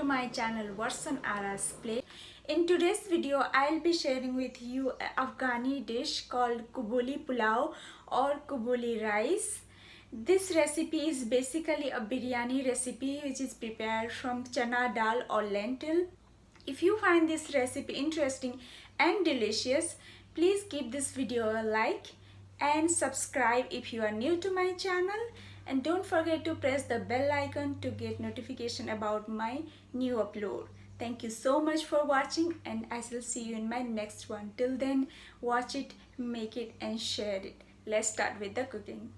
my channel What's on Ara's Plate. In today's video, I'll be sharing with you an Afghani dish called Qubooli Pulao or Qubooli rice. This recipe is basically a biryani recipe which is prepared from chana dal or lentil. If you find this recipe interesting and delicious, please give this video a like and subscribe if you are new to my channel, and don't forget to press the bell icon to get notification about my new upload. Thank you so much for watching, and I will see you in my next one. Till then, watch it, make it and share it. Let's start with the cooking.